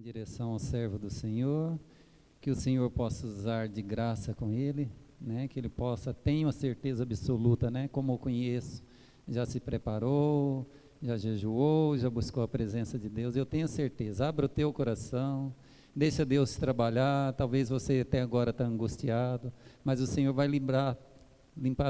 direção ao servo do Senhor, que o Senhor possa usar de graça com ele, né? Que ele possa, tenho a certeza absoluta, né? Como eu conheço, já se preparou, já jejuou, já buscou a presença de Deus, eu tenho certeza, abra o teu coração, deixa Deus trabalhar, talvez você até agora está angustiado, mas o Senhor vai limpar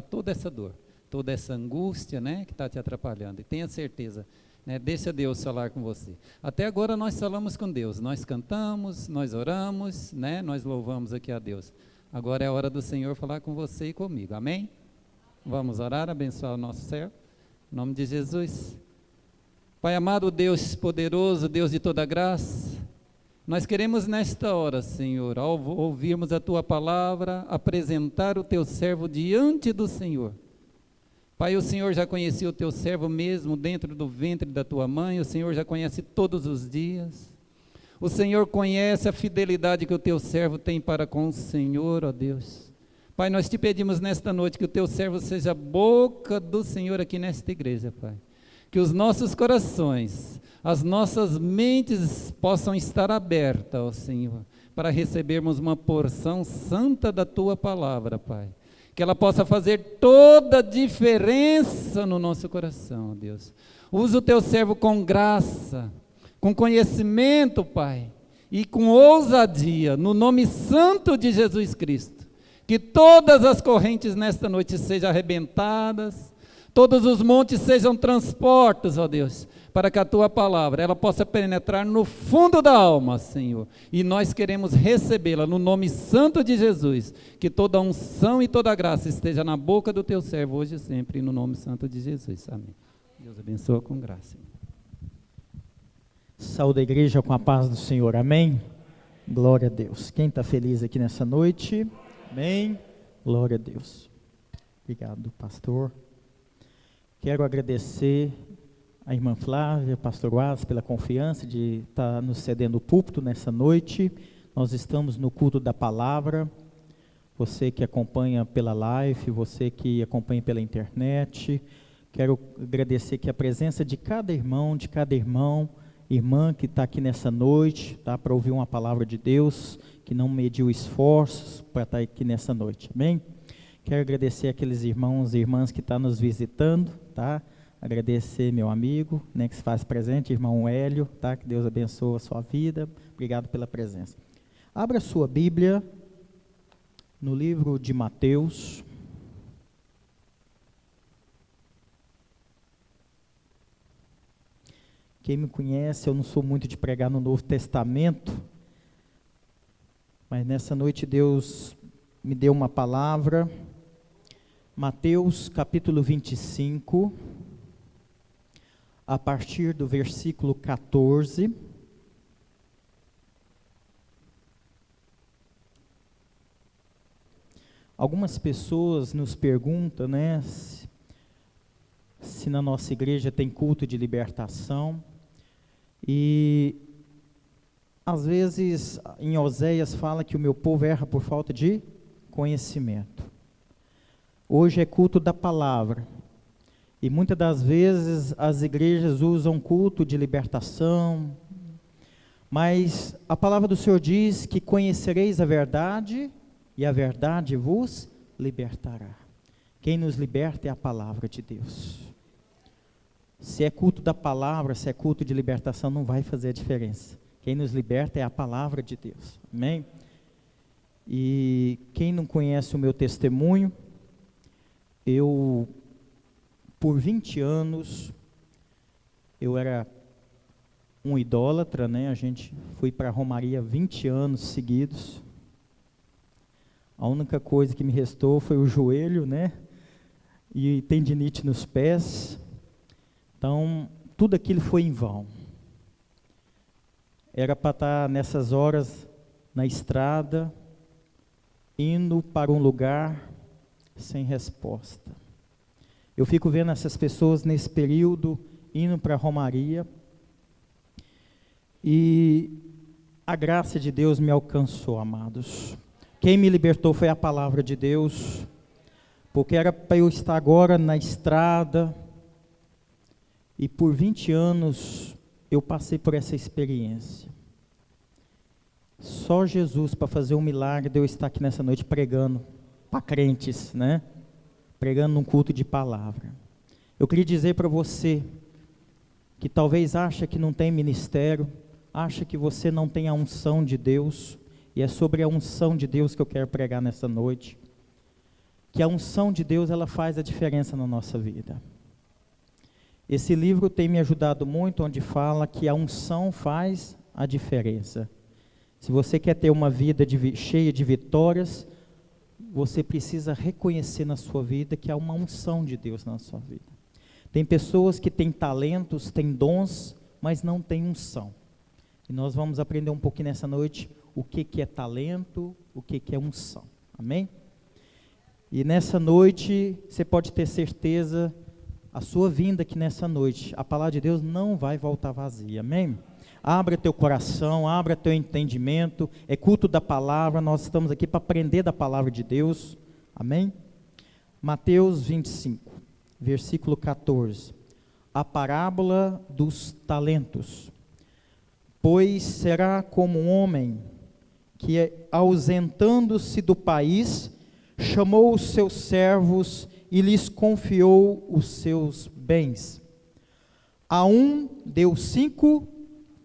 toda essa dor, toda essa angústia, né? Que está te atrapalhando, e tenha certeza, né? Deixa Deus falar com você. Até agora nós falamos com Deus, nós cantamos, nós oramos, né? Nós louvamos aqui a Deus. Agora é a hora do Senhor falar com você e comigo, amém? Vamos orar, abençoar o nosso servo, em nome de Jesus. Pai amado, Deus poderoso, Deus de toda graça, nós queremos nesta hora, Senhor, ao ouvirmos a Tua palavra, apresentar o Teu servo diante do Senhor. Pai, o Senhor já conhecia o Teu servo mesmo dentro do ventre da Tua mãe, o Senhor já conhece todos os dias. O Senhor conhece a fidelidade que o Teu servo tem para com o Senhor, ó Deus. Pai, nós te pedimos nesta noite que o Teu servo seja a boca do Senhor aqui nesta igreja, Pai. Que os nossos corações, as nossas mentes possam estar abertas, ó Senhor, para recebermos uma porção santa da Tua palavra, Pai. Que ela possa fazer toda a diferença no nosso coração, ó Deus. Usa o Teu servo com graça, com conhecimento, Pai, e com ousadia, no nome santo de Jesus Cristo. Que todas as correntes nesta noite sejam arrebentadas, todos os montes sejam transportados, ó Deus, para que a Tua palavra, ela possa penetrar no fundo da alma, Senhor, e nós queremos recebê-la no nome santo de Jesus, que toda unção e toda graça esteja na boca do Teu servo, hoje e sempre, no nome santo de Jesus, amém. Deus abençoa com graça. Saúde a igreja com a paz do Senhor, amém? Glória a Deus. Quem está feliz aqui nessa noite? Amém? Glória a Deus. Obrigado, pastor. Quero agradecer a irmã Flávia, pastor Waz, pela confiança de estar nos cedendo o púlpito nessa noite. Nós estamos no culto da palavra. Você que acompanha pela live, você que acompanha pela internet, quero agradecer que a presença de cada irmão, irmã que está aqui nessa noite, tá, para ouvir uma palavra de Deus, que não mediu esforços para estar aqui nessa noite, amém? Quero agradecer aqueles irmãos e irmãs que estão nos visitando, tá? Agradecer meu amigo, né, que se faz presente, irmão Hélio, tá? Que Deus abençoe a sua vida, obrigado pela presença. Abra sua Bíblia no livro de Mateus. Quem me conhece, eu não sou muito de pregar no Novo Testamento, mas nessa noite Deus me deu uma palavra. Mateus capítulo 25, a partir do versículo 14. Algumas pessoas nos perguntam, né, se na nossa igreja tem culto de libertação. E às vezes em Oséias fala que o meu povo erra por falta de conhecimento. Hoje é culto da palavra. E muitas das vezes as igrejas usam culto de libertação. Mas a palavra do Senhor diz que conhecereis a verdade e a verdade vos libertará. Quem nos liberta é a palavra de Deus. Se é culto da palavra, se é culto de libertação, não vai fazer a diferença. Quem nos liberta é a palavra de Deus, amém? E quem não conhece o meu testemunho, por 20 anos, eu era um idólatra, né? A gente foi para a Romaria 20 anos seguidos. A única coisa que me restou foi o joelho, né? E tendinite nos pés. Então, tudo aquilo foi em vão. Era para estar nessas horas na estrada, indo para um lugar sem resposta. Eu fico vendo essas pessoas nesse período, indo para a Romaria, e a graça de Deus me alcançou, amados. Quem me libertou foi a palavra de Deus, porque era para eu estar agora na estrada, e por 20 anos eu passei por essa experiência. só Jesus para fazer um milagre de eu estar aqui nessa noite pregando para crentes, né? Pregando num culto de palavra. Eu queria dizer para você que talvez acha que não tem ministério, acha que você não tem a unção de Deus, e é sobre a unção de Deus que eu quero pregar nessa noite, que a unção de Deus, ela faz a diferença na nossa vida. Esse livro tem me ajudado muito, onde fala que a unção faz a diferença. Se você quer ter uma vida cheia de vitórias, você precisa reconhecer na sua vida que há uma unção de Deus na sua vida. Tem pessoas que têm talentos, têm dons, mas não têm unção. E nós vamos aprender um pouquinho nessa noite o que é talento, o que é unção. Amém? E nessa noite, você pode ter certeza, a sua vinda aqui nessa noite, a palavra de Deus não vai voltar vazia. Amém? Abra teu coração, abra teu entendimento, é culto da palavra, nós estamos aqui para aprender da palavra de Deus. Amém? Mateus 25, versículo 14. A parábola dos talentos. Pois será como um homem que, ausentando-se do país, chamou os seus servos e lhes confiou os seus bens. A um deu 5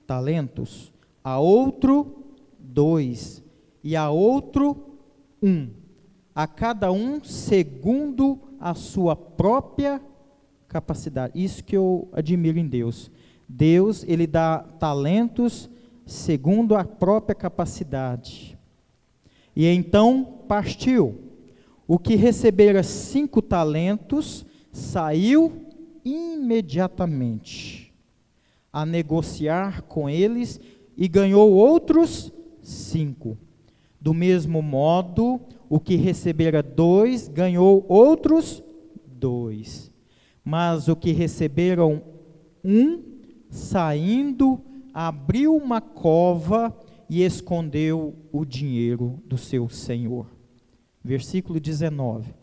talentos, a outro 2, e a outro 1, a cada um segundo a sua própria capacidade. Isso que eu admiro em Deus. Deus, Ele dá talentos segundo a própria capacidade. E então partiu. O que recebera 5 talentos, saiu imediatamente a negociar com eles e ganhou outros 5. Do mesmo modo, o que recebera 2, ganhou outros 2. Mas o que receberam 1, saindo, abriu uma cova e escondeu o dinheiro do seu senhor. Versículo 19.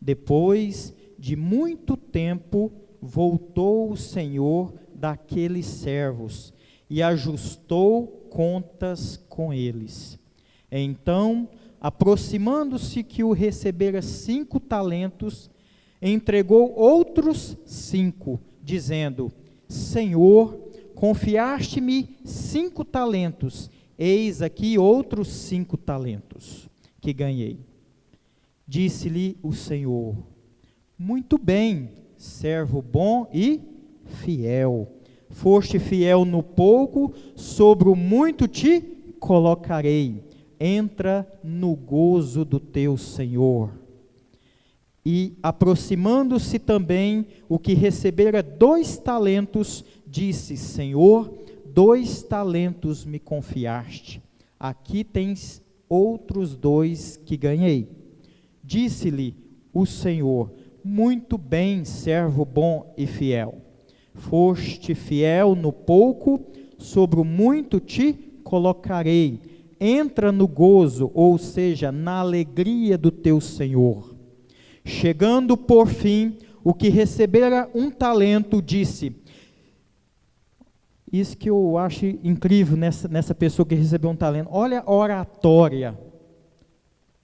Depois de muito tempo, voltou o senhor daqueles servos e ajustou contas com eles. Então, aproximando-se que o recebera 5 talentos, entregou outros 5, dizendo: Senhor, confiaste-me 5 talentos, eis aqui outros 5 talentos que ganhei. Disse-lhe o Senhor: muito bem, servo bom e fiel. Foste fiel no pouco, sobre o muito te colocarei. Entra no gozo do teu Senhor. E aproximando-se também o que recebera 2 talentos, disse: Senhor, 2 talentos me confiaste. Aqui tens outros 2 que ganhei. Disse-lhe o Senhor: muito bem, servo bom e fiel. Foste fiel no pouco, sobre o muito te colocarei. Entra no gozo, ou seja, na alegria do teu Senhor. Chegando por fim, o que recebera 1 talento, disse: isso que eu acho incrível nessa pessoa que recebeu 1 talento. Olha a oratória.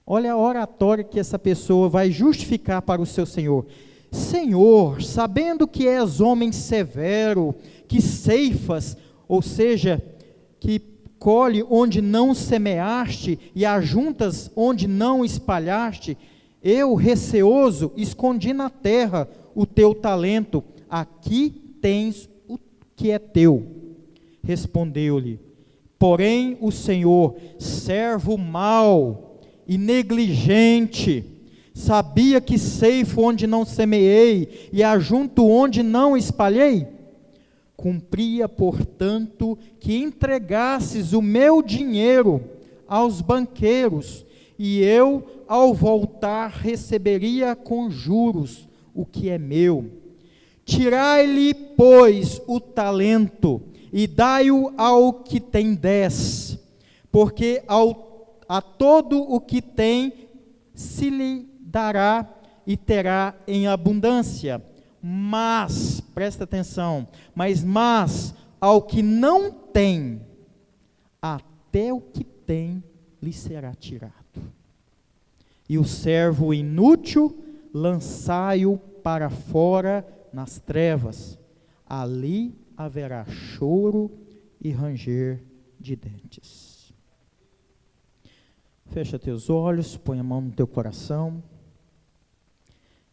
Olha a oratória que essa pessoa vai justificar para o seu Senhor. Senhor, sabendo que és homem severo, que ceifas, ou seja, que colhe onde não semeaste e ajuntas onde não espalhaste, eu, receoso, escondi na terra o teu talento. Aqui tens o que é teu. Respondeu-lhe, porém, o Senhor: servo mau e negligente, sabia que ceifo onde não semeei e ajunto onde não espalhei? Cumpria, portanto, que entregasses o meu dinheiro aos banqueiros, e eu, ao voltar, receberia com juros o que é meu. Tirai-lhe, pois, o talento, e dai-o ao que tem 10, porque a todo o que tem se lhe dará e terá em abundância. Mas, presta atenção, mas ao que não tem, até o que tem lhe será tirado. E o servo inútil lançai-o para fora nas trevas. Ali haverá choro e ranger de dentes. Fecha teus olhos, põe a mão no teu coração.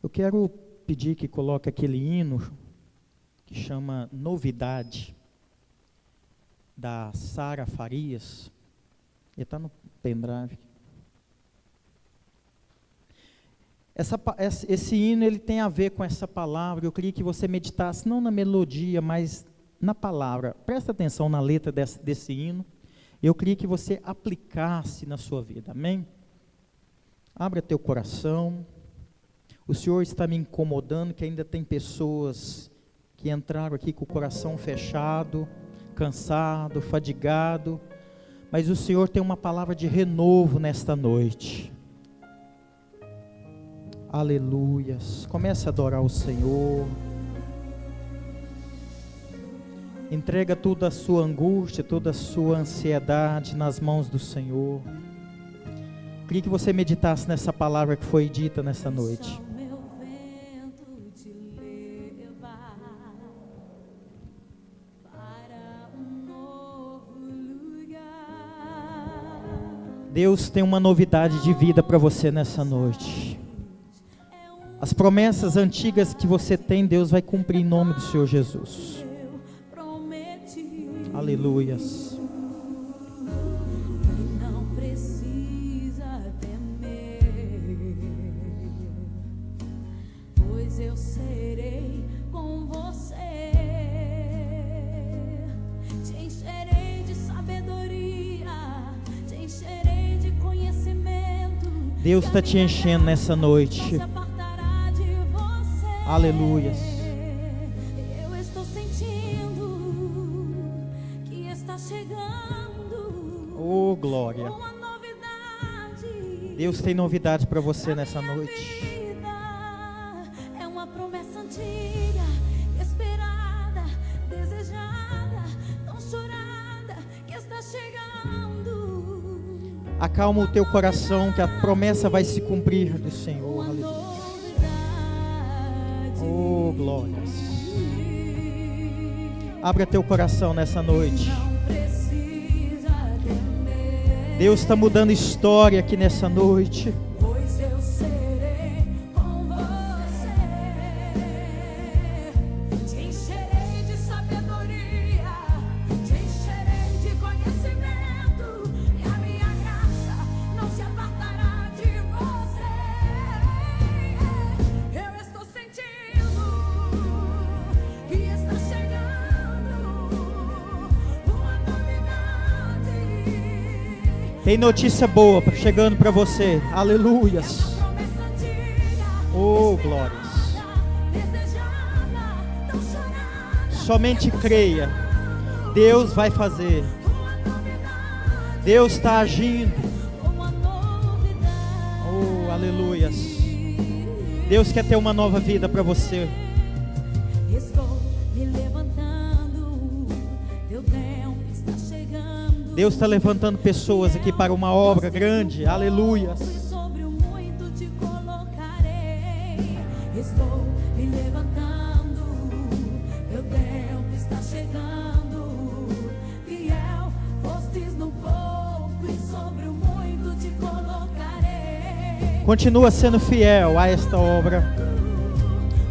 Eu quero pedir que coloque aquele hino que chama Novidade, da Sara Farias. Ele está no pendrive. Esse hino ele tem a ver com essa palavra. Eu queria que você meditasse não na melodia, mas na palavra. Presta atenção na letra desse hino. Eu queria que você aplicasse na sua vida. Amém? Abra teu coração. O Senhor está me incomodando que ainda tem pessoas que entraram aqui com o coração fechado, cansado, fadigado. Mas o Senhor tem uma palavra de renovo nesta noite. Aleluias. Comece a adorar o Senhor. Entrega toda a sua angústia, toda a sua ansiedade nas mãos do Senhor. Queria que você meditasse nessa palavra que foi dita nessa noite. Deus tem uma novidade de vida para você nessa noite. As promessas antigas que você tem, Deus vai cumprir em nome do Senhor Jesus. Aleluias. Não precisa temer, pois eu serei com você. Te encherei de sabedoria, te encherei de conhecimento. Deus está te enchendo nessa noite. Aleluias. Eu estou sentindo que está chegando. Oh, glória. Uma novidade. Deus tem novidade para você nessa noite. É uma promessa antiga, esperada, desejada, tão chorada, que está chegando. Acalma o teu coração que a promessa vai se cumprir do Senhor. Aleluia. Oh, glórias. Abra teu coração nessa noite. Deus está mudando história aqui nessa noite. Pois eu serei com você. Te encherei de sabedoria, te encherei de conhecimento, e a minha graça não se apartará de você. Eu estou sentindo que está chegando uma novidade. Tem notícia boa chegando para você. Aleluias. Oh, glórias. Somente creia. Deus vai fazer. Deus está agindo. Oh, aleluias. Deus quer ter uma nova vida para você. Estou me levantando, teu tempo está chegando. Deus está levantando pessoas aqui para uma obra grande. Aleluias. Sobre o muito te colocarei. Estou me levantando, teu tempo está chegando. Fiel fostes no pouco, e sobre o muito te colocarei. Continua sendo fiel a esta obra.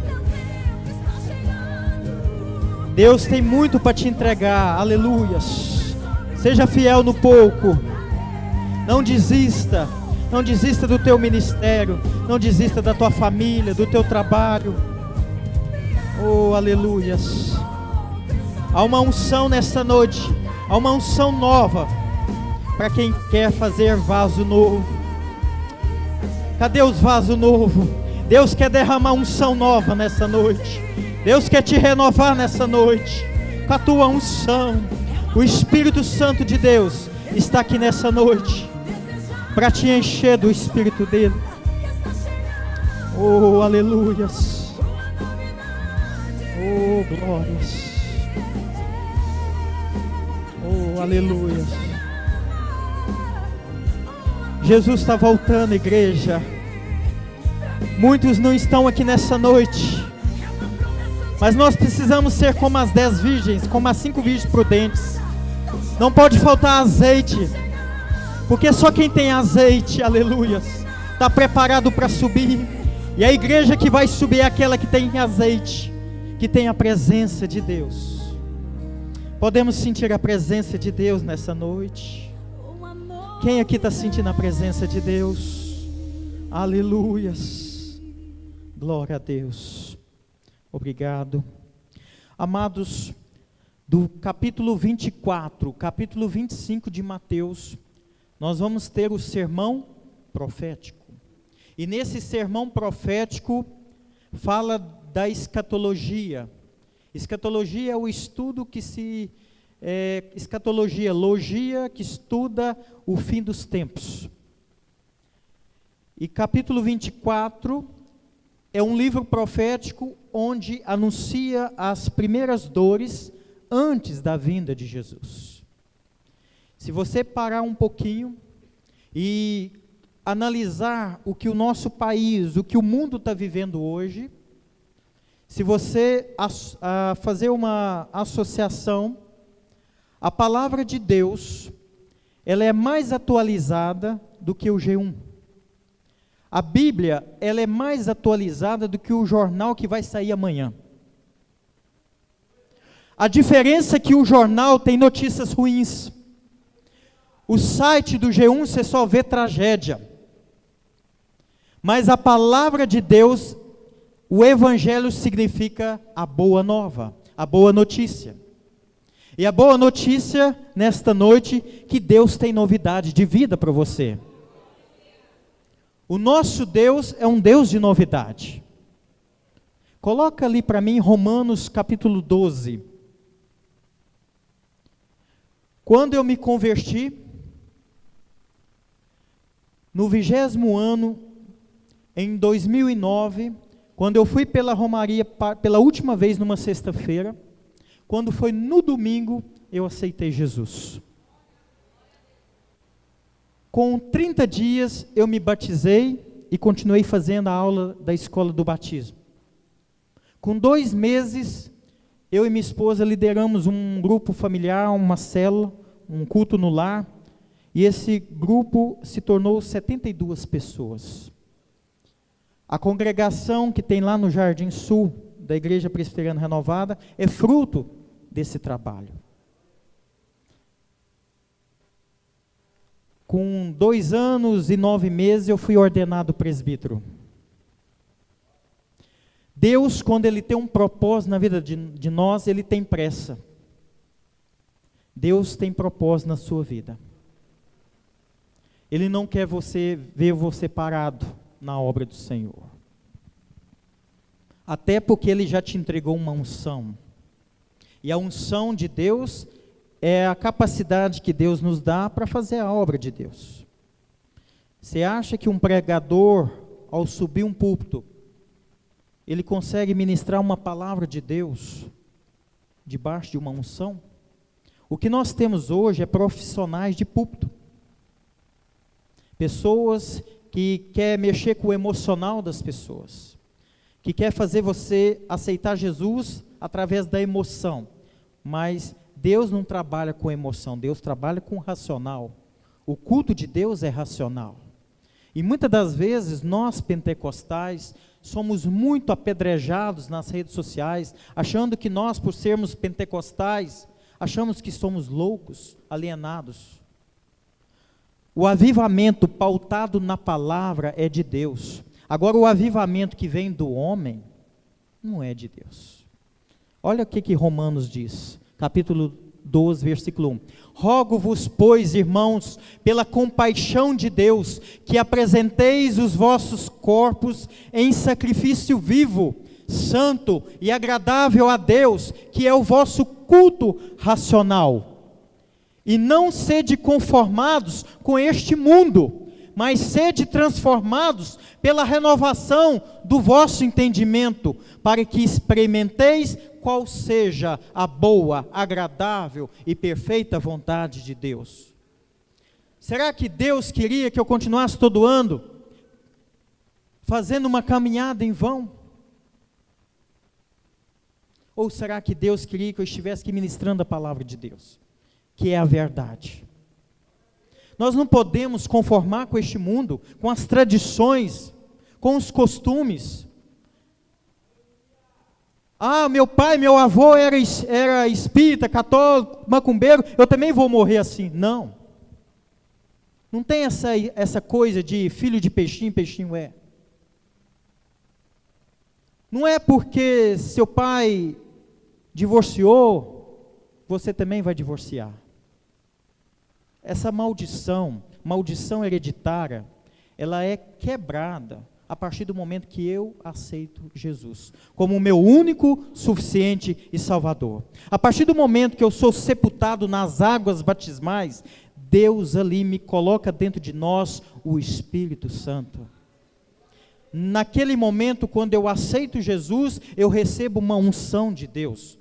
Teu tempo está chegando. Deus tem muito para te entregar. Aleluias. Seja fiel no pouco. Não desista. Não desista do teu ministério. Não desista da tua família, do teu trabalho. Oh, aleluias. Há uma unção nessa noite. Há uma unção nova para quem quer fazer vaso novo. Cadê os vasos novos? Deus quer derramar unção nova nessa noite. Deus quer te renovar nessa noite com a tua unção. O Espírito Santo de Deus está aqui nessa noite para te encher do Espírito dele. Oh, aleluias. Oh, glórias. Oh, aleluias. Jesus está voltando, igreja. Muitos não estão aqui nessa noite, mas nós precisamos ser como as 10 virgens, como as 5 virgens prudentes. Não pode faltar azeite, porque só quem tem azeite, aleluias, está preparado para subir. E a igreja que vai subir é aquela que tem azeite, que tem a presença de Deus. Podemos sentir a presença de Deus nessa noite? Quem aqui está sentindo a presença de Deus? Aleluias, glória a Deus. Obrigado. Amados, do capítulo 24, capítulo 25 de Mateus, nós vamos ter o sermão profético. E nesse sermão profético, fala da escatologia. Escatologia é o estudo que escatologia, logia, que estuda o fim dos tempos. E capítulo 24 é um livro profético onde anuncia as primeiras dores antes da vinda de Jesus. Se você parar um pouquinho e analisar o que o nosso país, o que o mundo está vivendo hoje, se você fazer uma associação, a palavra de Deus, ela é mais atualizada do que o G1. A Bíblia, ela é mais atualizada do que o jornal que vai sair amanhã. A diferença é que o jornal tem notícias ruins. O site do G1 você só vê tragédia. Mas a palavra de Deus, o Evangelho significa a boa nova, a boa notícia. E a boa notícia nesta noite, que Deus tem novidade de vida para você. O nosso Deus é um Deus de novidade. Coloca ali para mim Romanos capítulo 12. Quando eu me converti, no 20º ano, em 2009, quando eu fui pela Romaria pela última vez numa sexta-feira, quando foi no domingo, eu aceitei Jesus. Com 30 dias, eu me batizei e continuei fazendo a aula da escola do batismo. Com 2 meses, eu e minha esposa lideramos um grupo familiar, uma célula, um culto no lar, e esse grupo se tornou 72 pessoas. A congregação que tem lá no Jardim Sul, da Igreja Presbiteriana Renovada, é fruto desse trabalho. Com 2 anos e 9 meses, eu fui ordenado presbítero. Deus, quando Ele tem um propósito na vida de nós, Ele tem pressa. Deus tem propósito na sua vida. Ele não quer ver você parado na obra do Senhor. Até porque Ele já te entregou uma unção. E a unção de Deus é a capacidade que Deus nos dá para fazer a obra de Deus. Você acha que um pregador, ao subir um púlpito, ele consegue ministrar uma palavra de Deus debaixo de uma unção? O que nós temos hoje é profissionais de púlpito. Pessoas que querem mexer com o emocional das pessoas, que quer fazer você aceitar Jesus através da emoção. Mas Deus não trabalha com emoção, Deus trabalha com racional. O culto de Deus é racional. E muitas das vezes nós pentecostais somos muito apedrejados nas redes sociais, achando que nós, por sermos pentecostais, achamos que somos loucos, alienados. O avivamento pautado na palavra é de Deus. Agora, o avivamento que vem do homem não é de Deus. Olha o que Romanos diz, capítulo 12, versículo 1. Rogo-vos, pois, irmãos, pela compaixão de Deus, que apresenteis os vossos corpos em sacrifício vivo, santo e agradável a Deus, que é o vosso culto racional. E não sede conformados com este mundo, mas sede transformados pela renovação do vosso entendimento, para que experimenteis qual seja a boa, agradável e perfeita vontade de Deus. Será que Deus queria que eu continuasse todo ano fazendo uma caminhada em vão? Ou será que Deus queria que eu estivesse aqui ministrando a palavra de Deus, que é a verdade? Nós não podemos conformar com este mundo, com as tradições, com os costumes. Ah, meu pai, meu avô era espírita, católico, macumbeiro, eu também vou morrer assim. Não. Não tem essa coisa de filho de peixinho, peixinho é. Não é porque seu pai divorciou, você também vai divorciar. Essa maldição hereditária, ela é quebrada a partir do momento que eu aceito Jesus como o meu único, suficiente e salvador. A partir do momento que eu sou sepultado nas águas batismais, Deus ali me coloca dentro de nós o Espírito Santo. Naquele momento, quando eu aceito Jesus, eu recebo uma unção de Deus.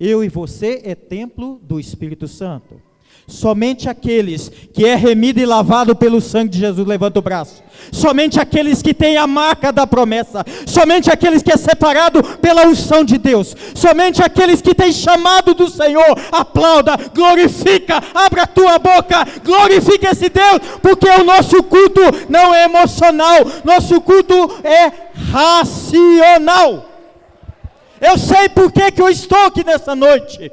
Eu e você é templo do Espírito Santo. Somente aqueles que é remido e lavado pelo sangue de Jesus, levanta o braço. Somente aqueles que têm a marca da promessa. Somente aqueles que é separado pela unção de Deus. Somente aqueles que têm chamado do Senhor. Aplauda, glorifica, abra a tua boca, glorifica esse Deus, porque o nosso culto não é emocional, nosso culto é racional. Eu sei por que eu estou aqui nessa noite.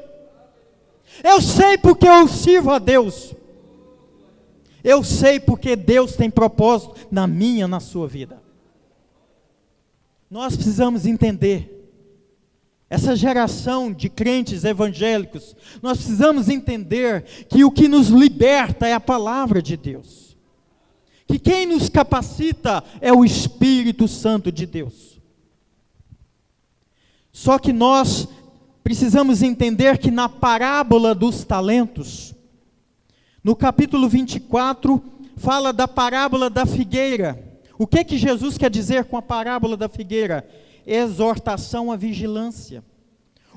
Eu sei porque eu sirvo a Deus. Eu sei porque Deus tem propósito na minha, na sua vida. Nós precisamos entender. Essa geração de crentes evangélicos, nós precisamos entender que o que nos liberta é a palavra de Deus. Que quem nos capacita é o Espírito Santo de Deus. Só que nós precisamos entender que na parábola dos talentos, no capítulo 24, fala da parábola da figueira. O que Jesus quer dizer com a parábola da figueira? Exortação à vigilância.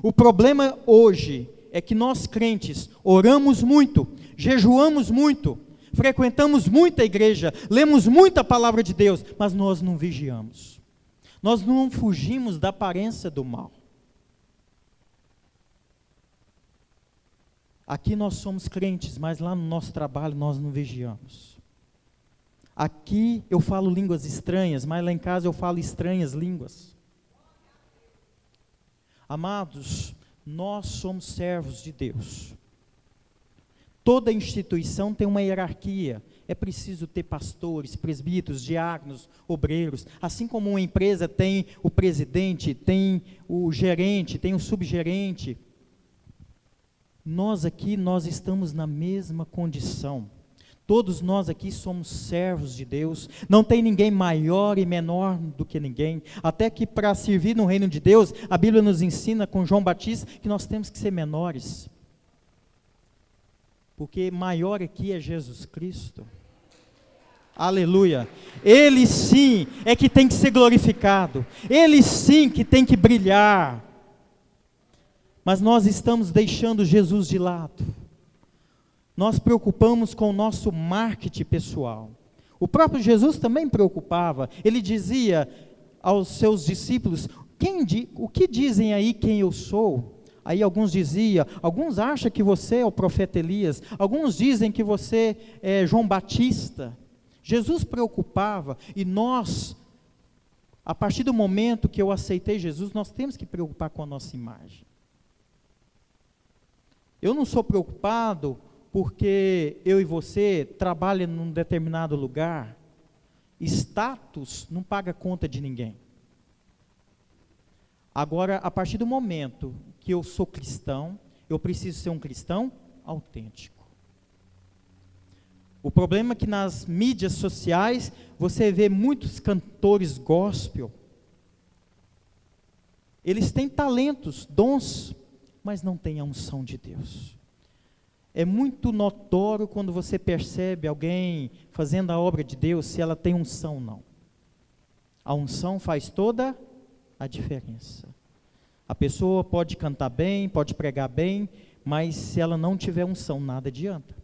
O problema hoje é que nós crentes oramos muito, jejuamos muito, frequentamos muita igreja, lemos muita palavra de Deus, mas nós não vigiamos. Nós não fugimos da aparência do mal. Aqui nós somos crentes, mas lá no nosso trabalho nós não vigiamos. Aqui eu falo línguas estranhas, mas lá em casa eu falo estranhas línguas. Amados, nós somos servos de Deus. Toda instituição tem uma hierarquia. É preciso ter pastores, presbíteros, diáconos, obreiros. Assim como uma empresa tem o presidente, tem o gerente, tem o subgerente. Nós aqui, nós estamos na mesma condição. Todos nós aqui somos servos de Deus. Não tem ninguém maior e menor do que ninguém. Até que para servir no reino de Deus, a Bíblia nos ensina com João Batista que nós temos que ser menores. Porque maior aqui é Jesus Cristo. Aleluia. Ele sim é que tem que ser glorificado. Ele sim que tem que brilhar. Mas nós estamos deixando Jesus de lado. Nós preocupamos com o nosso marketing pessoal. O próprio Jesus também preocupava. Ele dizia aos seus discípulos, o que dizem aí quem eu sou? Aí alguns acham que você é o profeta Elias, alguns dizem que você é João Batista. Jesus preocupava, e nós, a partir do momento que eu aceitei Jesus, nós temos que preocupar com a nossa imagem. Eu não sou preocupado porque eu e você trabalham num determinado lugar. Status não paga conta de ninguém. Agora, a partir do momento que eu sou cristão, eu preciso ser um cristão autêntico. O problema é que nas mídias sociais, você vê muitos cantores gospel. Eles têm talentos, dons, mas não têm a unção de Deus. É muito notório quando você percebe alguém fazendo a obra de Deus, se ela tem unção ou não. A unção faz toda a diferença. A pessoa pode cantar bem, pode pregar bem, mas se ela não tiver unção, nada adianta.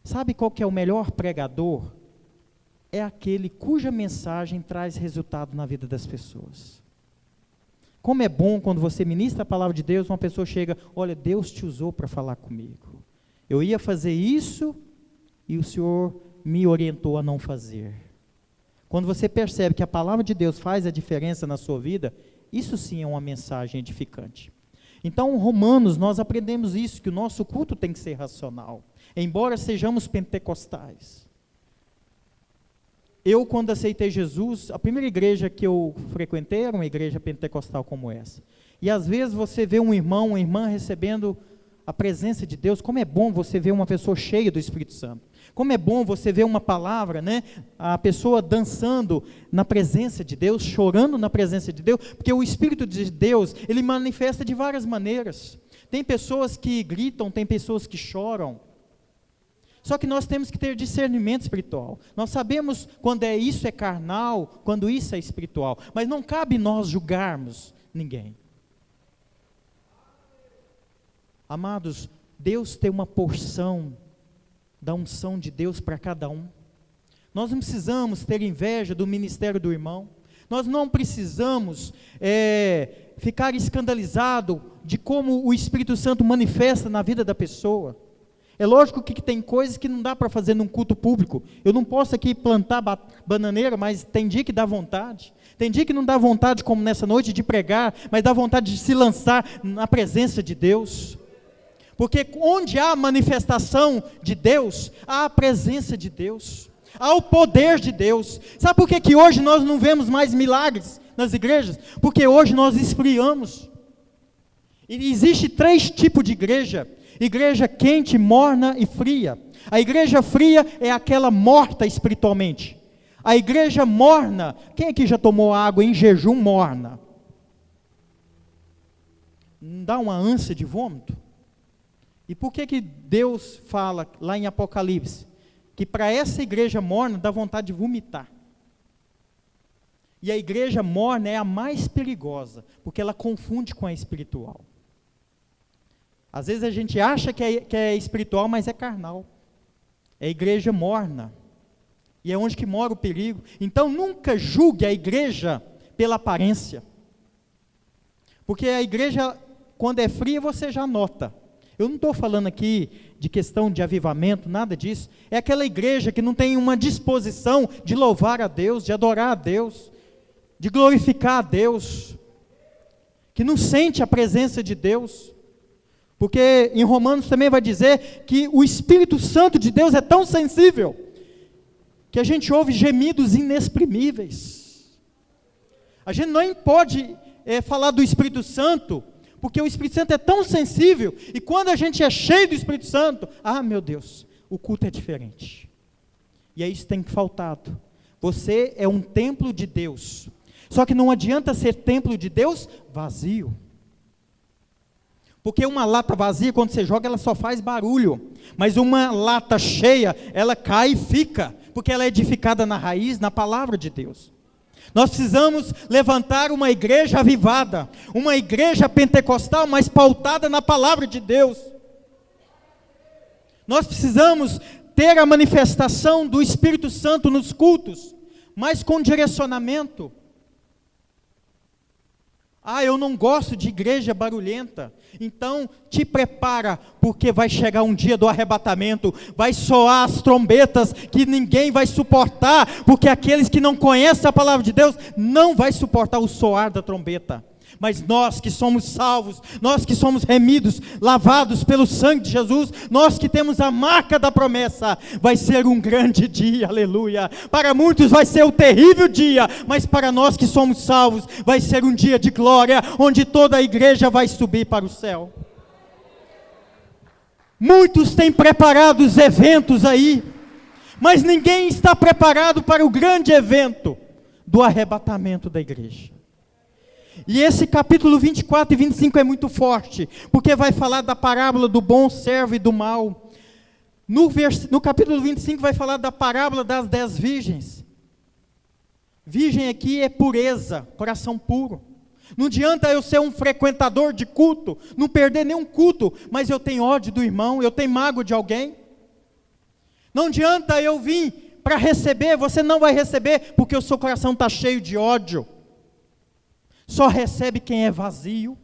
Sabe qual que é o melhor pregador? É aquele cuja mensagem traz resultado na vida das pessoas. Como é bom quando você ministra a palavra de Deus, uma pessoa chega, olha, Deus te usou para falar comigo. Eu ia fazer isso e o Senhor me orientou a não fazer. Quando você percebe que a palavra de Deus faz a diferença na sua vida, isso sim é uma mensagem edificante. Então, Romanos, nós aprendemos isso, que o nosso culto tem que ser racional, embora sejamos pentecostais. Eu, quando aceitei Jesus, a primeira igreja que eu frequentei era uma igreja pentecostal como essa. E às vezes você vê um irmão, uma irmã recebendo a presença de Deus. Como é bom você ver uma pessoa cheia do Espírito Santo. Como é bom você ver uma palavra, né? A pessoa dançando na presença de Deus, chorando na presença de Deus, porque o Espírito de Deus, ele manifesta de várias maneiras. Tem pessoas que gritam, tem pessoas que choram. Só que nós temos que ter discernimento espiritual. Nós sabemos quando isso é carnal, quando isso é espiritual. Mas não cabe nós julgarmos ninguém. Amados, Deus tem uma porção da unção de Deus para cada um. Nós não precisamos ter inveja do ministério do irmão. Nós não precisamos ficar escandalizado de como o Espírito Santo manifesta na vida da pessoa. É lógico que tem coisas que não dá para fazer num culto público. Eu não posso aqui plantar bananeira, mas tem dia que dá vontade. Tem dia que não dá vontade, como nessa noite, de pregar, mas dá vontade de se lançar na presença de Deus. Porque onde há manifestação de Deus, há a presença de Deus, há o poder de Deus. Sabe por que hoje nós não vemos mais milagres nas igrejas? Porque hoje nós esfriamos. E existe 3 tipos de igreja. Igreja quente, morna e fria. A igreja fria é aquela morta espiritualmente. A igreja morna, quem aqui já tomou água em jejum morna? Não dá uma ânsia de vômito? E por que Deus fala lá em Apocalipse, que para essa igreja morna dá vontade de vomitar? E a igreja morna é a mais perigosa, porque ela confunde com a espiritual. Às vezes a gente acha que é espiritual, mas é carnal. É igreja morna. E é onde que mora o perigo. Então nunca julgue a igreja pela aparência. Porque a igreja, quando é fria, você já nota. Eu não estou falando aqui de questão de avivamento, nada disso. É aquela igreja que não tem uma disposição de louvar a Deus, de adorar a Deus, de glorificar a Deus. Que não sente a presença de Deus. Porque em Romanos também vai dizer que o Espírito Santo de Deus é tão sensível, que a gente ouve gemidos inexprimíveis. A gente não pode falar do Espírito Santo, porque o Espírito Santo é tão sensível, e quando a gente é cheio do Espírito Santo, meu Deus, o culto é diferente. E é isso que tem faltado. Você é um templo de Deus, só que não adianta ser templo de Deus vazio. Porque uma lata vazia, quando você joga, ela só faz barulho. Mas uma lata cheia, ela cai e fica. Porque ela é edificada na raiz, na palavra de Deus. Nós precisamos levantar uma igreja avivada. Uma igreja pentecostal, mas pautada na palavra de Deus. Nós precisamos ter a manifestação do Espírito Santo nos cultos, mas com direcionamento. Eu não gosto de igreja barulhenta. Então, te prepara, porque vai chegar um dia do arrebatamento, vai soar as trombetas que ninguém vai suportar, porque aqueles que não conhecem a palavra de Deus, não vai suportar o soar da trombeta. Mas nós que somos salvos, nós que somos remidos, lavados pelo sangue de Jesus, nós que temos a marca da promessa, vai ser um grande dia, aleluia. Para muitos vai ser um terrível dia, mas para nós que somos salvos, vai ser um dia de glória, onde toda a igreja vai subir para o céu. Muitos têm preparado os eventos aí, mas ninguém está preparado para o grande evento do arrebatamento da igreja. E esse capítulo 24 e 25 é muito forte, porque vai falar da parábola do bom servo e do mau. No capítulo 25 vai falar da parábola das 10 virgens. Virgem aqui é pureza, coração puro. Não adianta eu ser um frequentador de culto, não perder nenhum culto, mas eu tenho ódio do irmão, eu tenho mágoa de alguém. Não adianta eu vir para receber, você não vai receber, porque o seu coração está cheio de ódio. Só recebe quem é vazio.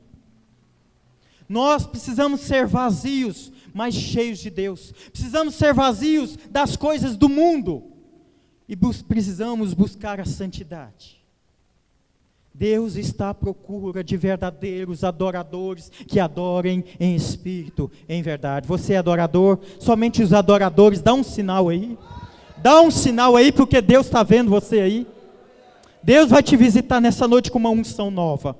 Nós precisamos ser vazios, mas cheios de Deus. Precisamos ser vazios das coisas do mundo. E precisamos buscar a santidade. Deus está à procura de verdadeiros adoradores que adorem em espírito, em verdade. Você é adorador? Somente os adoradores, dá um sinal aí. Dá um sinal aí, porque Deus está vendo você aí. Deus vai te visitar nessa noite com uma unção nova.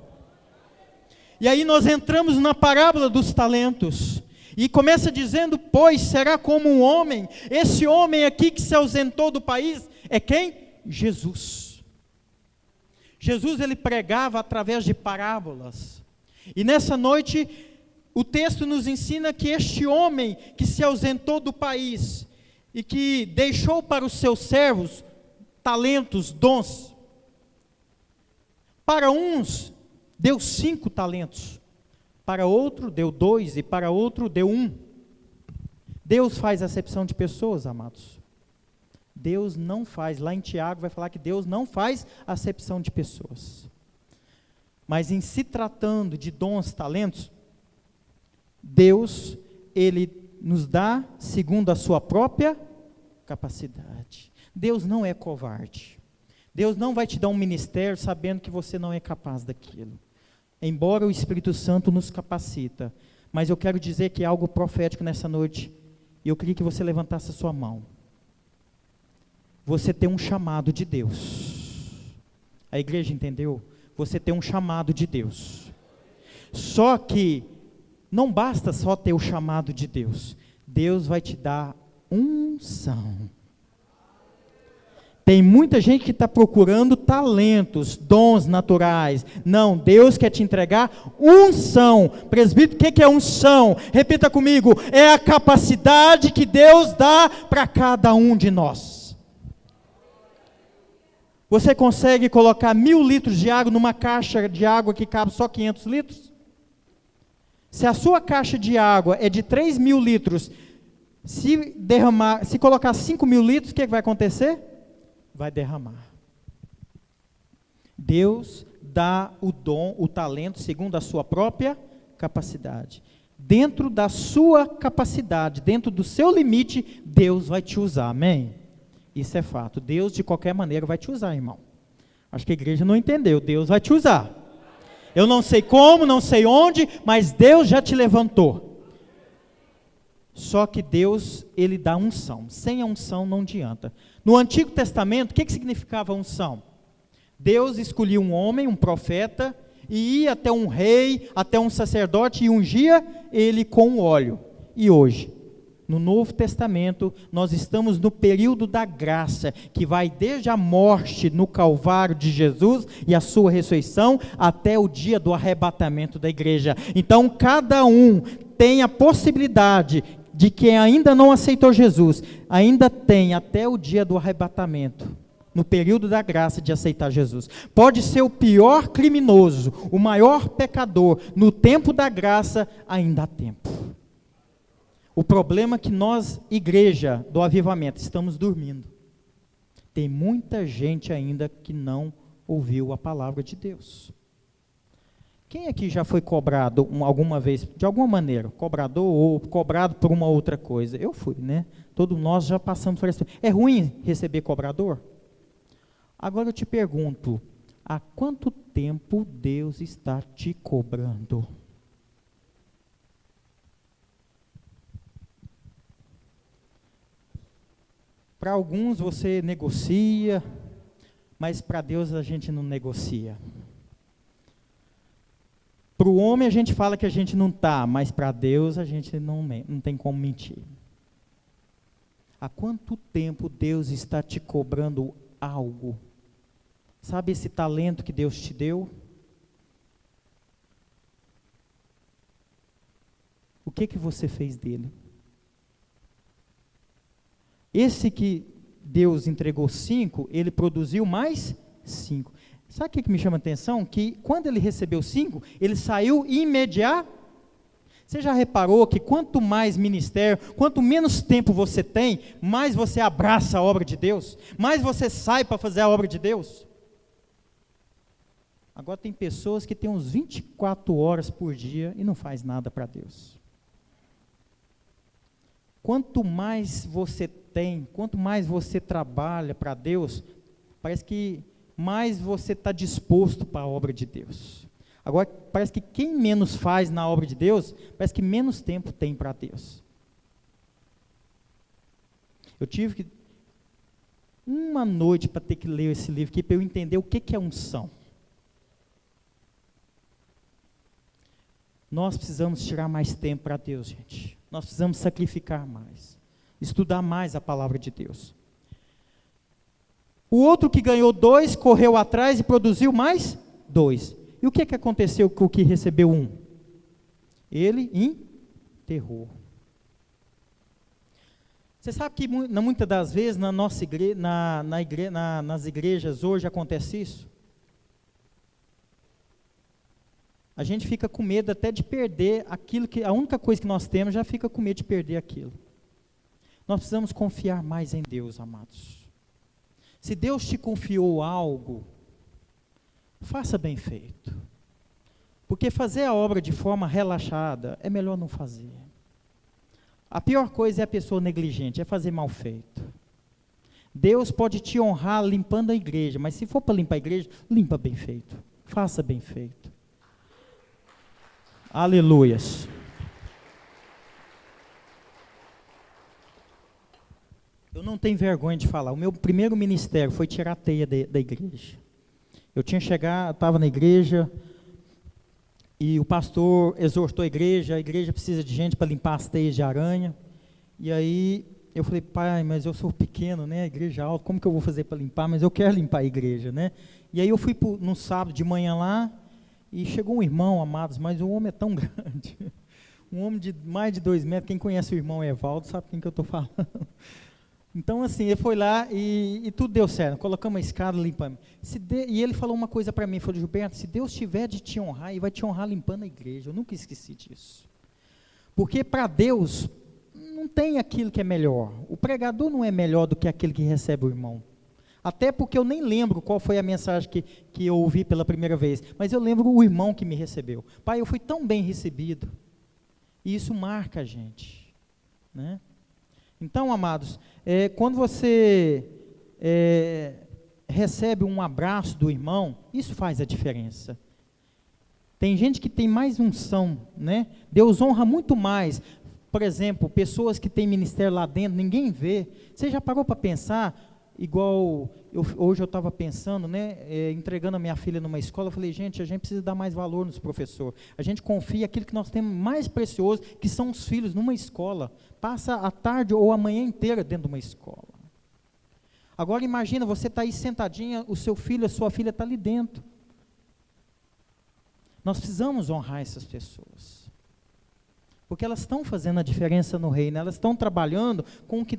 E aí nós entramos na parábola dos talentos. E começa dizendo, pois será como um homem. Esse homem aqui que se ausentou do país é quem? Jesus. Jesus, ele pregava através de parábolas. E nessa noite, o texto nos ensina que este homem que se ausentou do país e que deixou para os seus servos talentos, dons. Para uns, deu 5 talentos. Para outro, deu 2. E para outro, deu 1. Deus faz acepção de pessoas, amados. Deus não faz, lá em Tiago vai falar que Deus não faz acepção de pessoas. Mas em se tratando de dons, talentos, Deus, ele nos dá segundo a sua própria capacidade. Deus não é covarde. Deus não vai te dar um ministério sabendo que você não é capaz daquilo. Embora o Espírito Santo nos capacita, mas eu quero dizer que é algo profético nessa noite, e eu queria que você levantasse a sua mão. Você tem um chamado de Deus. A igreja entendeu? Você tem um chamado de Deus. Só que não basta só ter o chamado de Deus. Deus vai te dar unção. Tem muita gente que está procurando talentos, dons naturais. Não, Deus quer te entregar unção. Presbítero, o que é unção? Repita comigo, é a capacidade que Deus dá para cada um de nós. Você consegue colocar 1000 litros de água numa caixa de água que cabe só 500 litros? Se a sua caixa de água é de 3.000 litros, se colocar 5.000 litros, o que vai acontecer? Vai derramar. Deus dá o dom, o talento, segundo a sua própria capacidade. Dentro da sua capacidade, dentro do seu limite, Deus vai te usar, amém? Isso é fato. Deus, de qualquer maneira, vai te usar, irmão. Acho que a igreja não entendeu. Deus vai te usar. Eu não sei como, não sei onde, mas Deus já te levantou. Só que Deus, ele dá unção. Sem a unção não adianta. No Antigo Testamento, o que significava unção? Deus escolhia um homem, um profeta, e ia até um rei, até um sacerdote, e ungia ele com óleo. E hoje? No Novo Testamento, nós estamos no período da graça, que vai desde a morte no Calvário de Jesus e a sua ressurreição, até o dia do arrebatamento da igreja. Então, cada um tem a possibilidade de quem ainda não aceitou Jesus, ainda tem até o dia do arrebatamento, no período da graça de aceitar Jesus. Pode ser o pior criminoso, o maior pecador, no tempo da graça ainda há tempo. O problema é que nós, igreja do avivamento, estamos dormindo. Tem muita gente ainda que não ouviu a palavra de Deus. Quem aqui já foi cobrado alguma vez, de alguma maneira, cobrador ou cobrado por uma outra coisa? Eu fui, né? Todos nós já passamos por isso. É ruim receber cobrador? Agora eu te pergunto, há quanto tempo Deus está te cobrando? Para alguns você negocia, mas para Deus a gente não negocia. Para o homem a gente fala que a gente não está, mas para Deus a gente não tem como mentir. Há quanto tempo Deus está te cobrando algo? Sabe esse talento que Deus te deu? O que você fez dele? Esse que Deus entregou 5, ele produziu mais 5. Sabe o que me chama a atenção? Que quando ele recebeu 5, ele saiu imediatamente. Você já reparou que quanto mais ministério, quanto menos tempo você tem, mais você abraça a obra de Deus, mais você sai para fazer a obra de Deus? Agora tem pessoas que têm uns 24 horas por dia e não faz nada para Deus. Quanto mais você tem, quanto mais você trabalha para Deus, parece que mais você está disposto para a obra de Deus. Agora, parece que quem menos faz na obra de Deus, parece que menos tempo tem para Deus. Eu tive que, uma noite para ter que ler esse livro aqui, para eu entender o que é unção. Nós precisamos tirar mais tempo para Deus, gente. Nós precisamos sacrificar mais, estudar mais a palavra de Deus. O outro que ganhou 2, correu atrás e produziu mais 2. E o que aconteceu com o que recebeu 1? Ele enterrou. Você sabe que muitas das vezes na nossa nas igrejas hoje acontece isso? A gente fica com medo até de perder aquilo que, a única coisa que nós temos, já fica com medo de perder aquilo. Nós precisamos confiar mais em Deus, amados. Se Deus te confiou algo, faça bem feito. Porque fazer a obra de forma relaxada é melhor não fazer. A pior coisa é a pessoa negligente, é fazer mal feito. Deus pode te honrar limpando a igreja, mas se for para limpar a igreja, limpa bem feito. Faça bem feito. Aleluias. Eu não tenho vergonha de falar. O meu primeiro ministério foi tirar a teia da igreja. Eu tinha chegado, estava na igreja, e o pastor exortou a igreja precisa de gente para limpar as teias de aranha. E aí eu falei, pai, mas eu sou pequeno, né? A igreja é alta, como que eu vou fazer para limpar? Mas eu quero limpar a igreja, né? E aí eu fui num sábado de manhã lá, e chegou um irmão, amados, mas o homem é tão grande. Um homem de mais de 2 metros, quem conhece o irmão Evaldo sabe quem que eu estou falando. Então, assim, ele foi lá e tudo deu certo. Colocamos a escada, limpamos. E ele falou uma coisa para mim, falou, Gilberto, se Deus tiver de te honrar, Ele vai te honrar limpando a igreja. Eu nunca esqueci disso. Porque para Deus, não tem aquilo que é melhor. O pregador não é melhor do que aquele que recebe o irmão. Até porque eu nem lembro qual foi a mensagem que eu ouvi pela primeira vez. Mas eu lembro o irmão que me recebeu. Pai, eu fui tão bem recebido. E isso marca a gente, né? Então, amados, quando você recebe um abraço do irmão, isso faz a diferença. Tem gente que tem mais unção, né? Deus honra muito mais. Por exemplo, pessoas que têm ministério lá dentro, ninguém vê. Você já parou para pensar? Igual, hoje eu estava pensando, né, entregando a minha filha numa escola, eu falei, gente, a gente precisa dar mais valor nos professores. A gente confia aquilo que nós temos mais precioso, que são os filhos numa escola. Passa a tarde ou a manhã inteira dentro de uma escola. Agora imagina, você está aí sentadinha, o seu filho, a sua filha está ali dentro. Nós precisamos honrar essas pessoas. Porque elas estão fazendo a diferença no reino, elas estão trabalhando com o que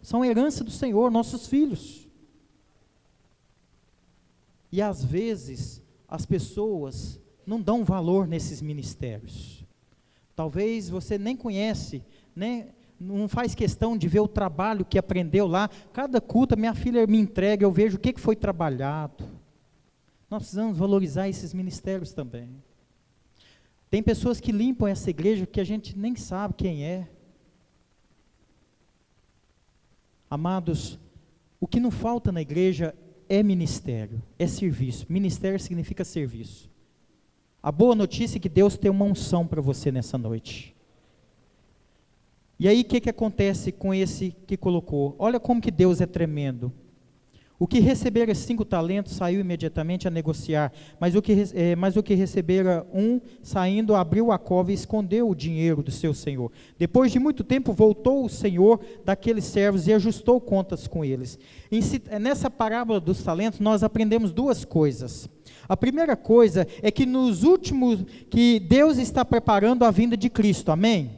são herança do Senhor, nossos filhos. E às vezes, as pessoas não dão valor nesses ministérios. Talvez você nem conhece, né? Não faz questão de ver o trabalho que aprendeu lá. Cada culto, minha filha me entrega, eu vejo o que foi trabalhado. Nós precisamos valorizar esses ministérios também. Tem pessoas que limpam essa igreja que a gente nem sabe quem é. Amados, o que não falta na igreja é ministério, é serviço. Ministério significa serviço. A boa notícia é que Deus tem uma unção para você nessa noite. E aí o que acontece com esse que colocou? Olha como que Deus é tremendo. O que recebera 5 talentos saiu imediatamente a negociar, mas o que recebera 1, saindo, abriu a cova e escondeu o dinheiro do seu senhor. Depois de muito tempo voltou o senhor daqueles servos e ajustou contas com eles. Nessa parábola dos talentos nós aprendemos 2 coisas. A primeira coisa é que que Deus está preparando a vinda de Cristo, amém?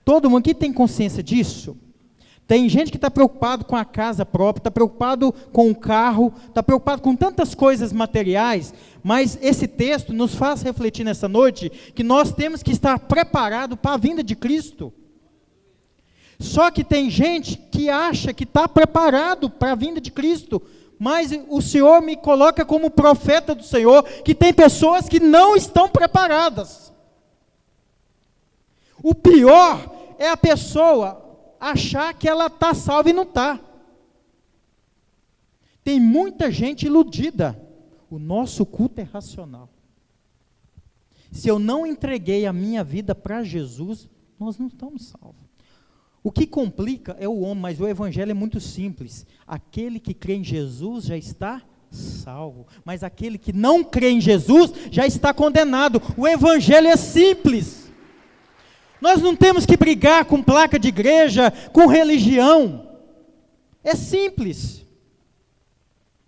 Todo mundo aqui tem consciência disso? Tem gente que está preocupado com a casa própria, está preocupado com o carro, está preocupado com tantas coisas materiais, mas esse texto nos faz refletir nessa noite que nós temos que estar preparados para a vinda de Cristo. Só que tem gente que acha que está preparado para a vinda de Cristo, mas o Senhor me coloca como profeta do Senhor, que tem pessoas que não estão preparadas. O pior é a pessoa achar que ela está salva e não está. Tem muita gente iludida. O nosso culto é racional. Se eu não entreguei a minha vida para Jesus, nós não estamos salvos. O que complica é o homem, mas o evangelho é muito simples. Aquele que crê em Jesus já está salvo, mas aquele que não crê em Jesus já está condenado. O evangelho é simples. Nós não temos que brigar com placa de igreja, com religião. É simples.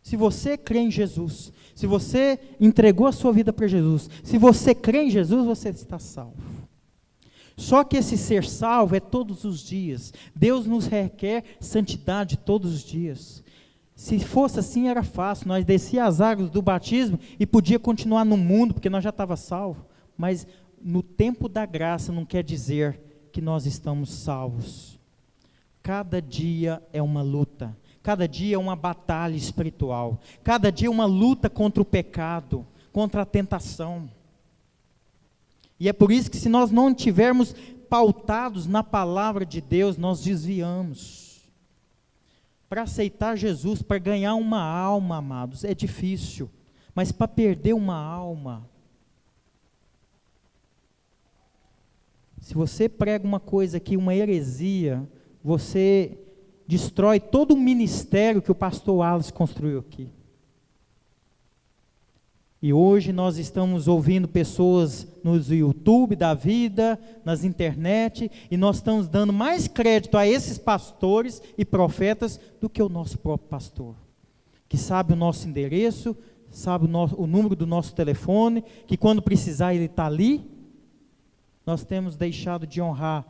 Se você crê em Jesus, se você entregou a sua vida para Jesus, se você crê em Jesus, você está salvo. Só que esse ser salvo é todos os dias. Deus nos requer santidade todos os dias. Se fosse assim era fácil, nós descia as águas do batismo e podia continuar no mundo, porque nós já estava salvo. Mas no tempo da graça não quer dizer que nós estamos salvos. Cada dia é uma luta, cada dia é uma batalha espiritual, cada dia é uma luta contra o pecado, contra a tentação. E é por isso que se nós não estivermos pautados na palavra de Deus, nós desviamos. Para aceitar Jesus, para ganhar uma alma, amados, é difícil, mas para perder uma alma, se você prega uma coisa aqui, uma heresia, você destrói todo o ministério que o pastor Wallace construiu aqui. E hoje nós estamos ouvindo pessoas nos YouTube da vida, nas internet, e nós estamos dando mais crédito a esses pastores e profetas do que o nosso próprio pastor, que sabe o nosso endereço, sabe o número do nosso telefone, que quando precisar ele está ali. Nós temos deixado de honrar,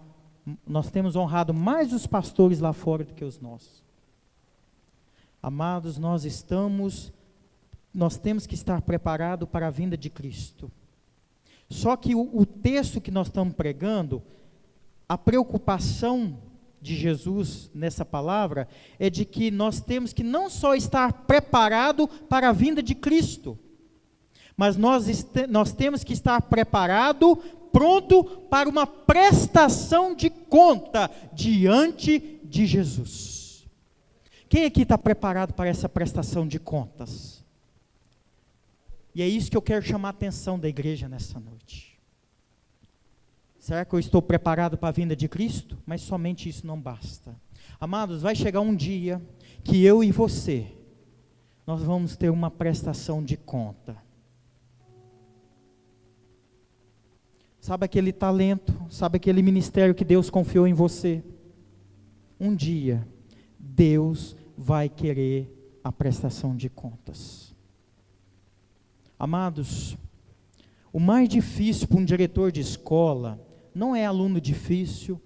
nós temos honrado mais os pastores lá fora do que os nossos. Amados, nós temos que estar preparados para a vinda de Cristo. Só que o texto que nós estamos pregando, a preocupação de Jesus nessa palavra, é de que nós temos que não só estar preparados para a vinda de Cristo, mas nós temos que estar preparados, pronto para uma prestação de conta diante de Jesus. Quem aqui está preparado para essa prestação de contas? E é isso que eu quero chamar a atenção da igreja nessa noite. Será que eu estou preparado para a vinda de Cristo? Mas somente isso não basta. Amados, vai chegar um dia que eu e você, nós vamos ter uma prestação de conta. Sabe aquele talento, sabe aquele ministério que Deus confiou em você? Um dia, Deus vai querer a prestação de contas. Amados, o mais difícil para um diretor de escola, não é aluno difícil,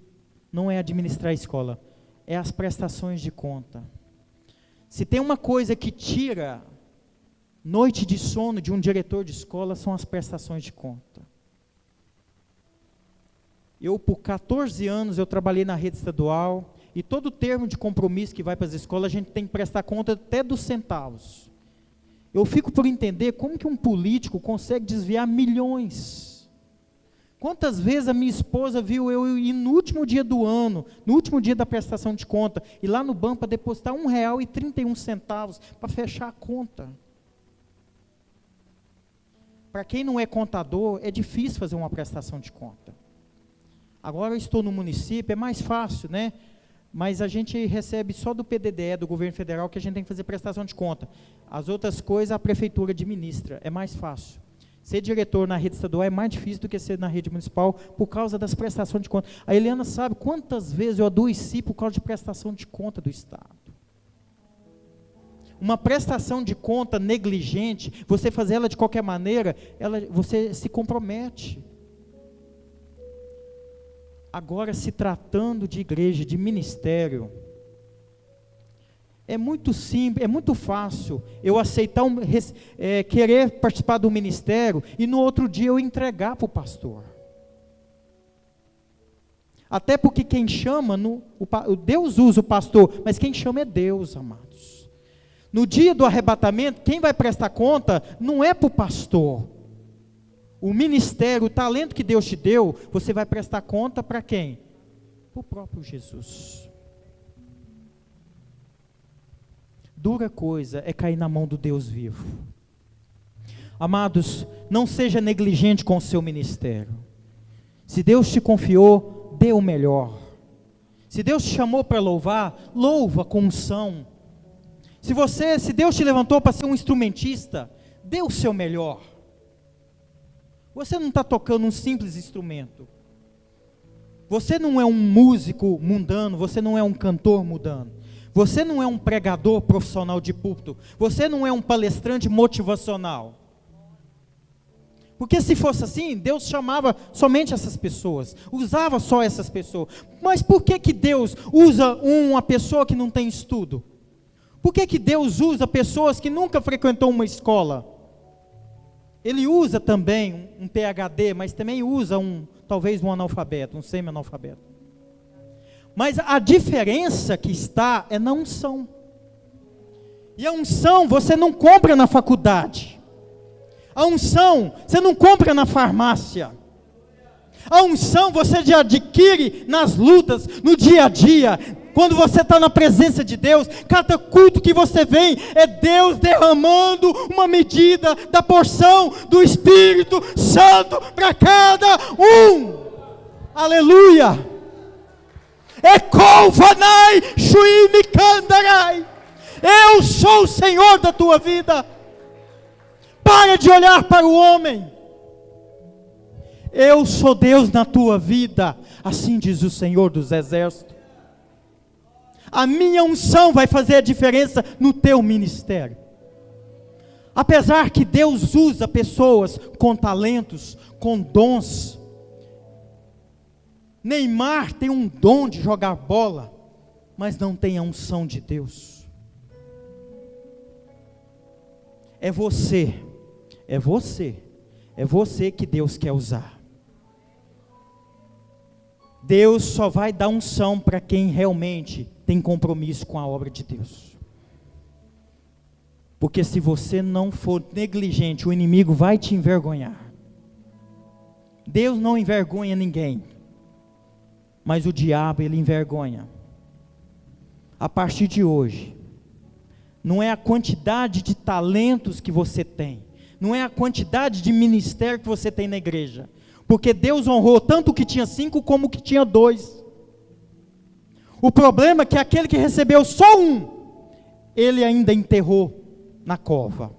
não é administrar a escola, é as prestações de conta. Se tem uma coisa que tira noite de sono de um diretor de escola, são as prestações de conta. Eu, por 14 anos, eu trabalhei na rede estadual, e todo termo de compromisso que vai para as escolas, a gente tem que prestar conta até dos centavos. Eu fico por entender como que um político consegue desviar milhões. Quantas vezes a minha esposa viu eu ir no último dia do ano, no último dia da prestação de conta, ir lá no banco para depositar R$1,31 para fechar a conta. Para quem não é contador, é difícil fazer uma prestação de conta. Agora eu estou no município, é mais fácil, né? Mas a gente recebe só do PDDE, do governo federal, que a gente tem que fazer prestação de conta. As outras coisas a prefeitura administra, é mais fácil. Ser diretor na rede estadual é mais difícil do que ser na rede municipal, por causa das prestações de conta. A Eliana sabe quantas vezes eu adoeci por causa de prestação de conta do Estado. Uma prestação de conta negligente, você fazer ela de qualquer maneira, você se compromete. Agora, se tratando de igreja, de ministério, É muito simples, é muito fácil eu aceitar, querer participar do ministério e no outro dia eu entregar para o pastor. Até porque quem chama, Deus usa o pastor, mas quem chama é Deus, amados. No dia do arrebatamento, quem vai prestar conta não é para o pastor. O ministério, o talento que Deus te deu, você vai prestar conta para quem? Para o próprio Jesus. Dura coisa é cair na mão do Deus vivo. Amados, não seja negligente com o seu ministério. Se Deus te confiou, dê o melhor. Se Deus te chamou para louvar, louva com unção. Se Deus te levantou para ser um instrumentista, dê o seu melhor. Você não está tocando um simples instrumento. Você não é um músico mundano, você não é um cantor mundano. Você não é um pregador profissional de púlpito. Você não é um palestrante motivacional. Porque se fosse assim, Deus chamava somente essas pessoas. Usava só essas pessoas. Mas por que Deus usa uma pessoa que não tem estudo? Por que Deus usa pessoas que nunca frequentou uma escola? Ele usa também um PhD, mas também usa talvez um analfabeto, um semi-analfabeto. Mas a diferença que está é na unção. E a unção você não compra na faculdade. A unção você não compra na farmácia. A unção você já adquire nas lutas, no dia a dia. Quando você está na presença de Deus, cada culto que você vem, é Deus derramando uma medida da porção do Espírito Santo para cada um. Aleluia! Eu sou o Senhor da tua vida. Para de olhar para o homem. Eu sou Deus na tua vida, assim diz o Senhor dos Exércitos. A minha unção vai fazer a diferença no teu ministério. Apesar que Deus usa pessoas com talentos, com dons. Neymar tem um dom de jogar bola, mas não tem a unção de Deus. É você que Deus quer usar. Deus só vai dar unção para quem realmente tem compromisso com a obra de Deus. Porque se você não for negligente, o inimigo vai te envergonhar. Deus não envergonha ninguém. Mas o diabo, ele envergonha. A partir de hoje, não é a quantidade de talentos que você tem, não é a quantidade de ministério que você tem na igreja, porque Deus honrou tanto o que tinha 5 como o que tinha 2. O problema é que aquele que recebeu só 1, ele ainda enterrou na cova.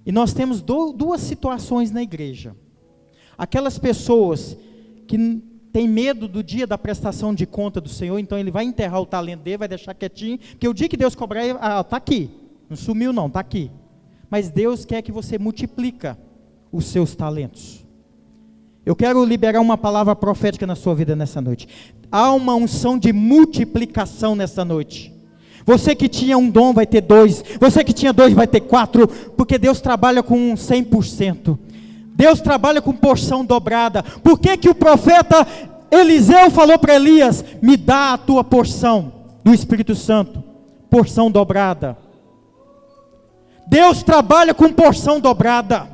E nós temos duas situações na igreja. Aquelas pessoas que tem medo do dia da prestação de conta do Senhor, então ele vai enterrar o talento dele, vai deixar quietinho, porque o dia que Deus cobrar, está aqui, não sumiu não, está aqui. Mas Deus quer que você multiplica os seus talentos. Eu quero liberar uma palavra profética na sua vida nessa noite. Há uma unção de multiplicação nessa noite. Você que tinha um dom vai ter 2, você que tinha 2 vai ter 4, porque Deus trabalha com 100%. Deus trabalha com porção dobrada. Por que o profeta Eliseu falou para Elias: me dá a tua porção do Espírito Santo, porção dobrada. Deus trabalha com porção dobrada.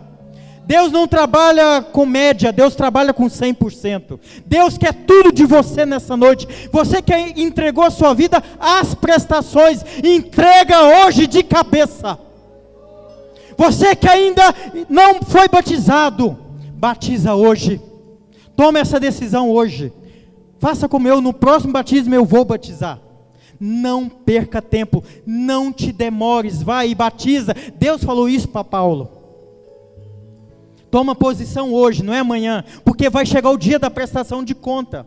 Deus não trabalha com média, Deus trabalha com 100%. Deus quer tudo de você nessa noite. Você que entregou a sua vida às prestações, entrega hoje de cabeça. Você que ainda não foi batizado, batiza hoje. Toma essa decisão hoje. Faça como eu, no próximo batismo eu vou batizar. Não perca tempo, não te demores, vai e batiza. Deus falou isso para Paulo. Toma posição hoje, não é amanhã, porque vai chegar o dia da prestação de conta.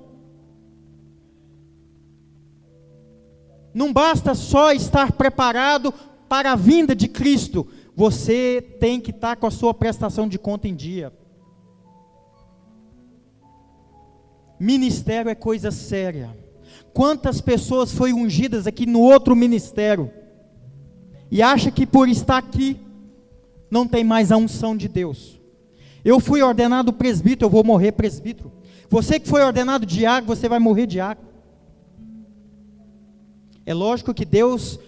Não basta só estar preparado para a vinda de Cristo. Você tem que estar com a sua prestação de conta em dia. Ministério é coisa séria. Quantas pessoas foram ungidas aqui no outro ministério e acha que por estar aqui não tem mais a unção de Deus? Eu fui ordenado presbítero, eu vou morrer presbítero. Você que foi ordenado diácono, você vai morrer diácono. É lógico que Deus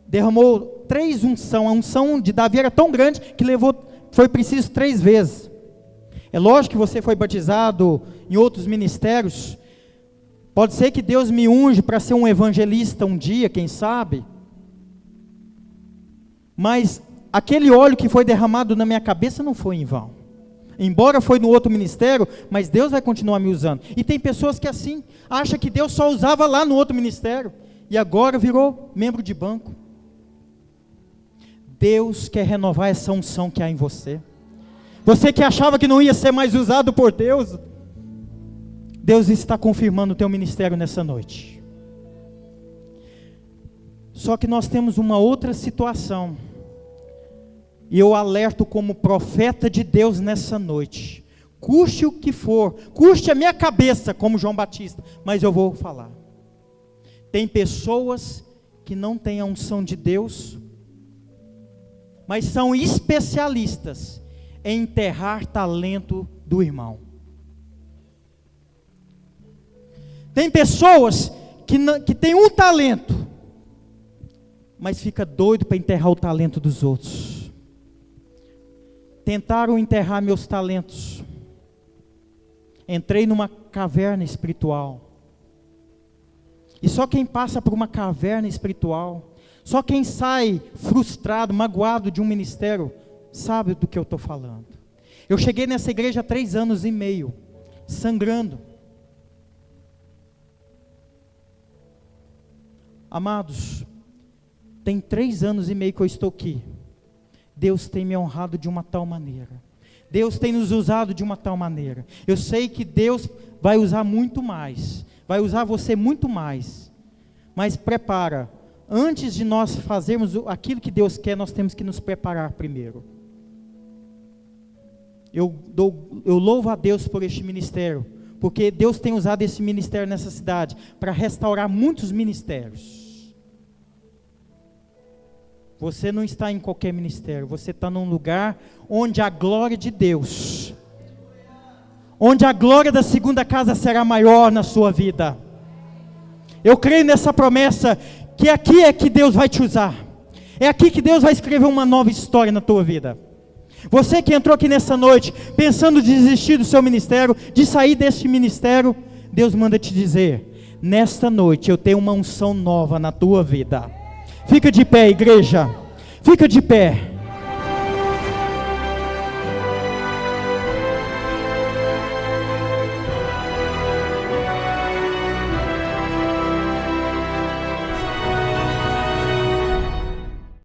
derramou 3 unções. A unção de Davi era tão grande que foi preciso 3 vezes. É lógico que você foi batizado em outros ministérios. Pode ser que Deus me unge para ser um evangelista um dia, quem sabe. Mas aquele óleo que foi derramado na minha cabeça não foi em vão. Embora foi no outro ministério, mas Deus vai continuar me usando. E tem pessoas que assim, acham que Deus só usava lá no outro ministério, e agora virou membro de banco. Deus quer renovar essa unção que há em você. Você que achava que não ia ser mais usado por Deus, Deus está confirmando o teu ministério nessa noite. Só que nós temos uma outra situação. E eu alerto como profeta de Deus nessa noite. Custe o que for, custe a minha cabeça, como João Batista, mas eu vou falar. Tem pessoas que não têm a unção de Deus, mas são especialistas em enterrar talento do irmão. Tem pessoas que têm um talento, mas fica doido para enterrar o talento dos outros. Tentaram enterrar meus talentos. Entrei numa caverna espiritual. E só quem passa por uma caverna espiritual, só quem sai frustrado, magoado de um ministério, sabe do que eu estou falando. Eu cheguei nessa igreja há 3 anos e meio, sangrando. Amados, tem 3 anos e meio que eu estou aqui. Deus tem me honrado de uma tal maneira. Deus tem nos usado de uma tal maneira. Eu sei que Deus vai usar muito mais. Vai usar você muito mais. Mas prepara. Antes de nós fazermos aquilo que Deus quer, nós temos que nos preparar primeiro. Eu louvo a Deus por este ministério. Porque Deus tem usado esse ministério nessa cidade para restaurar muitos ministérios. Você não está em qualquer ministério, você está num lugar onde a glória de Deus, onde a glória da segunda casa será maior na sua vida. Eu creio nessa promessa, que aqui é que Deus vai te usar, é aqui que Deus vai escrever uma nova história na tua vida. Você que entrou aqui nessa noite, pensando em desistir do seu ministério, de sair deste ministério, Deus manda te dizer, nesta noite eu tenho uma unção nova na tua vida. Fica de pé, igreja. Fica de pé.